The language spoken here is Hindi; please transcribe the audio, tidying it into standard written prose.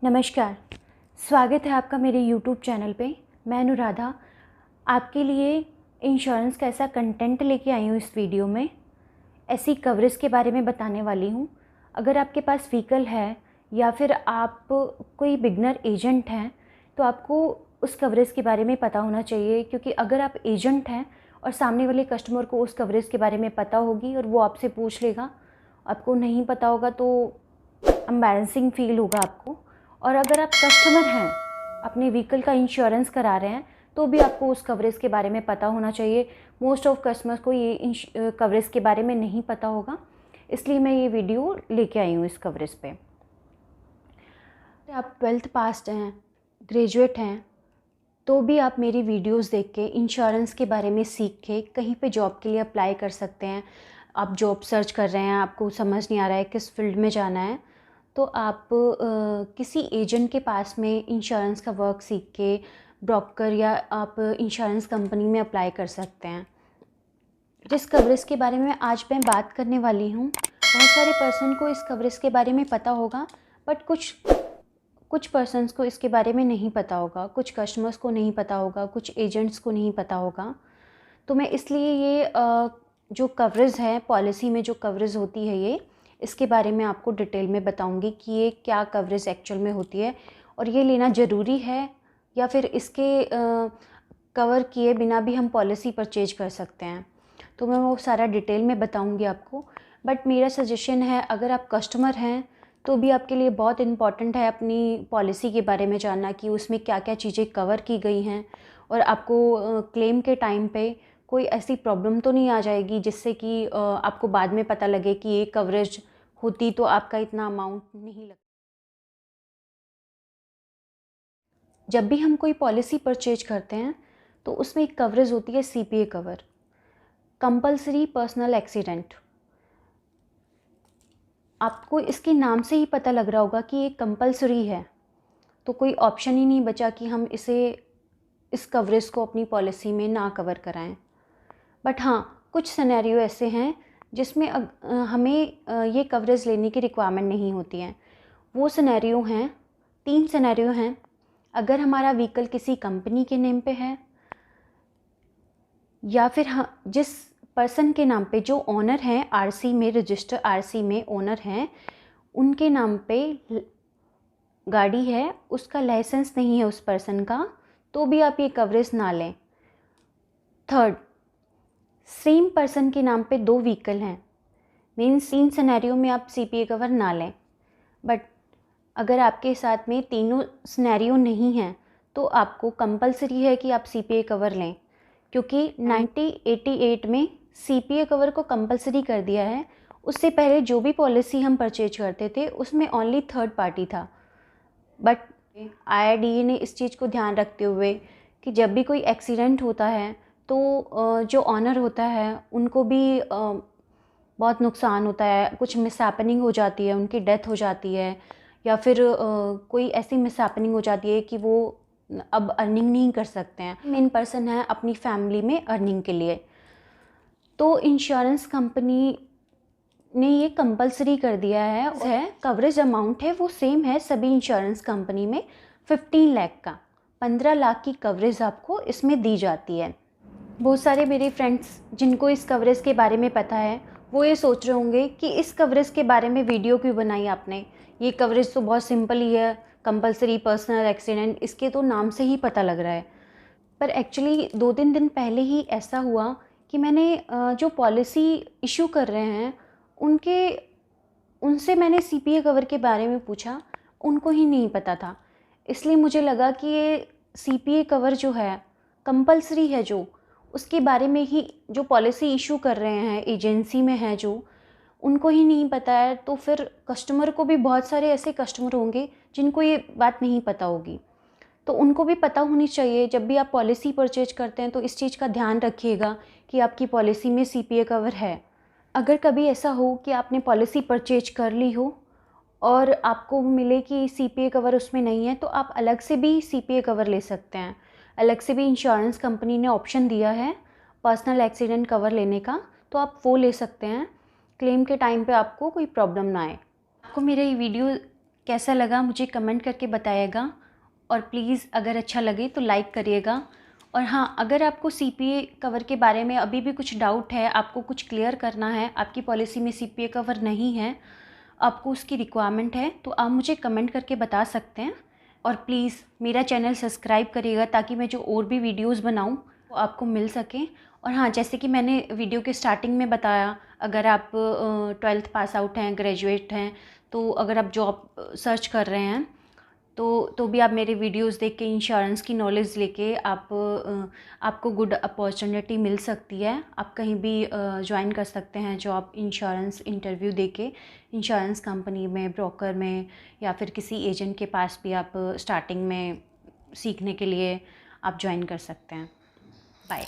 नमस्कार, स्वागत है आपका मेरे YouTube चैनल पे। मैं अनुराधा आपके लिए इंश्योरेंस का ऐसा कंटेंट लेके आई हूँ। इस वीडियो में ऐसी कवरेज के बारे में बताने वाली हूँ। अगर आपके पास व्हीकल है या फिर आप कोई बिगनर एजेंट हैं तो आपको उस कवरेज के बारे में पता होना चाहिए, क्योंकि अगर आप एजेंट हैं और सामने वाले कस्टमर को उस कवरेज के बारे में पता होगी और वो आपसे पूछ लेगा, आपको नहीं पता होगा तो एम्बैरेसिंग फील होगा आपको। और अगर आप कस्टमर हैं, अपने व्हीकल का इंश्योरेंस करा रहे हैं, तो भी आपको उस कवरेज के बारे में पता होना चाहिए। मोस्ट ऑफ कस्टमर्स को ये कवरेज के बारे में नहीं पता होगा, इसलिए मैं ये वीडियो लेके आई हूँ इस कवरेज पे। आप 12th पास्ड हैं, ग्रेजुएट हैं, तो भी आप मेरी वीडियोस देख के इंश्योरेंस के बारे में सीख के कहीं पे जॉब के लिए अप्लाई कर सकते हैं। आप जॉब सर्च कर रहे हैं, आपको समझ नहीं आ रहा है किस फील्ड में जाना है, तो आप किसी एजेंट के पास में इंश्योरेंस का वर्क सीख के ब्रोकर या आप इंश्योरेंस कंपनी में अप्लाई कर सकते हैं। जिस कवरेज के बारे में आज मैं बात करने वाली हूँ, बहुत सारे पर्सन को इस कवरेज के बारे में पता होगा, बट कुछ पर्सन्स को इसके बारे में नहीं पता होगा, कुछ कस्टमर्स को नहीं पता होगा, कुछ एजेंट्स को नहीं पता होगा। तो मैं इसलिए ये जो कवरेज है, पॉलिसी में जो कवरेज होती है, ये इसके बारे में आपको डिटेल में बताऊंगी कि ये क्या कवरेज एक्चुअल में होती है और ये लेना ज़रूरी है या फिर इसके कवर किए बिना भी हम पॉलिसी परचेज कर सकते हैं। तो मैं वो सारा डिटेल में बताऊंगी आपको। बट मेरा सजेशन है, अगर आप कस्टमर हैं तो भी आपके लिए बहुत इम्पॉर्टेंट है अपनी पॉलिसी के बारे में जानना कि उसमें क्या क्या चीज़ें कवर की गई हैं और आपको क्लेम के टाइम पे कोई ऐसी प्रॉब्लम तो नहीं आ जाएगी जिससे कि आपको बाद में पता लगे कि ये कवरेज होती तो आपका इतना अमाउंट नहीं लगता। जब भी हम कोई पॉलिसी परचेज करते हैं तो उसमें एक कवरेज होती है, CPA cover, compulsory personal accident. आपको इसके नाम से ही पता लग रहा होगा कि ये कंपल्सरी है, तो कोई ऑप्शन ही नहीं बचा कि हम इस कवरेज को अपनी पॉलिसी में ना कवर कराएं। बट हाँ, कुछ सिनेरियो ऐसे हैं जिसमें हमें ये कवरेज लेने की रिक्वायरमेंट नहीं होती है। वो सिनेरियो हैं, 3 सिनेरियो हैं। अगर हमारा व्हीकल किसी कंपनी के नेम पे है, या फिर हाँ, जिस पर्सन के नाम पे जो ओनर हैं, RC में, रजिस्टर RC में ओनर हैं, उनके नाम पे गाड़ी है, उसका लाइसेंस नहीं है उस पर्सन का, तो भी आप ये कवरेज ना लें। थर्ड, सेम पर्सन के नाम पे 2 व्हीकल हैं, मीन्स 3 सिनेरियो में आप CPA कवर ना लें। बट अगर आपके साथ में तीनों सिनेरियो नहीं हैं तो आपको कंपलसरी है कि आप CPA कवर लें, क्योंकि 1988 में CPA कवर को कंपलसरी कर दिया है। उससे पहले जो भी पॉलिसी हम परचेज करते थे उसमें ओनली थर्ड पार्टी था। बट IRDA ने इस चीज़ को ध्यान रखते हुए कि जब भी कोई एक्सीडेंट होता है तो जो ऑनर होता है उनको भी बहुत नुकसान होता है, कुछ मिसहैपनिंग हो जाती है, उनकी डेथ हो जाती है, या फिर कोई ऐसी मिसहैपनिंग हो जाती है कि वो अब अर्निंग नहीं कर सकते हैं। मेन पर्सन है अपनी फैमिली में अर्निंग के लिए, तो इंश्योरेंस कंपनी ने ये कंपलसरी कर दिया है। कवरेज अमाउंट है वो सेम है सभी इंश्योरेंस कंपनी में, 15 लाख का, 15 लाख की कवरेज आपको इसमें दी जाती है। बहुत सारे मेरे फ्रेंड्स जिनको इस कवरेज के बारे में पता है वो ये सोच रहे होंगे कि इस कवरेज के बारे में वीडियो क्यों बनाई आपने, ये कवरेज तो बहुत सिंपल ही है, कंपलसरी पर्सनल एक्सीडेंट, इसके तो नाम से ही पता लग रहा है। पर एक्चुअली 2-3 दिन पहले ही ऐसा हुआ कि मैंने जो पॉलिसी इशू कर रहे हैं उनसे मैंने CPA कवर के बारे में पूछा, उनको ही नहीं पता था। इसलिए मुझे लगा कि ये CPA कवर जो है कंपलसरी है, जो उसके बारे में ही जो पॉलिसी इशू कर रहे हैं एजेंसी में है जो, उनको ही नहीं पता है, तो फिर कस्टमर को भी, बहुत सारे ऐसे कस्टमर होंगे जिनको ये बात नहीं पता होगी, तो उनको भी पता होनी चाहिए। जब भी आप पॉलिसी परचेज करते हैं तो इस चीज़ का ध्यान रखिएगा कि आपकी पॉलिसी में CPA कवर है। अगर कभी ऐसा हो कि आपने पॉलिसी परचेज कर ली हो और आपको मिले कि CPA कवर उसमें नहीं है, तो आप अलग से भी CPA कवर ले सकते हैं। अलग से भी इंश्योरेंस कंपनी ने ऑप्शन दिया है पर्सनल एक्सीडेंट कवर लेने का, तो आप वो ले सकते हैं। क्लेम के टाइम पे आपको कोई प्रॉब्लम ना आए। आपको मेरा ये वीडियो कैसा लगा मुझे कमेंट करके बताइएगा, और प्लीज़ अगर अच्छा लगे तो लाइक करिएगा। और हाँ, अगर आपको CPA कवर के बारे में अभी भी कुछ डाउट है, आपको कुछ क्लियर करना है, आपकी पॉलिसी में CPA कवर नहीं है, आपको उसकी रिक्वायरमेंट है, तो आप मुझे कमेंट करके बता सकते हैं। और प्लीज़ मेरा चैनल सब्सक्राइब करिएगा ताकि मैं जो और भी वीडियोस बनाऊं वो आपको मिल सकें। और हाँ, जैसे कि मैंने वीडियो के स्टार्टिंग में बताया, अगर आप 12th पास आउट हैं, ग्रेजुएट हैं, तो अगर आप जॉब सर्च कर रहे हैं तो भी आप मेरे वीडियोस देख के इंश्योरेंस की नॉलेज लेके आपको गुड अपॉर्चुनिटी मिल सकती है। आप कहीं भी ज्वाइन कर सकते हैं जॉब, इंश्योरेंस इंटरव्यू देके इंश्योरेंस कंपनी में, ब्रोकर में, या फिर किसी एजेंट के पास भी आप स्टार्टिंग में सीखने के लिए आप ज्वाइन कर सकते हैं। बाय।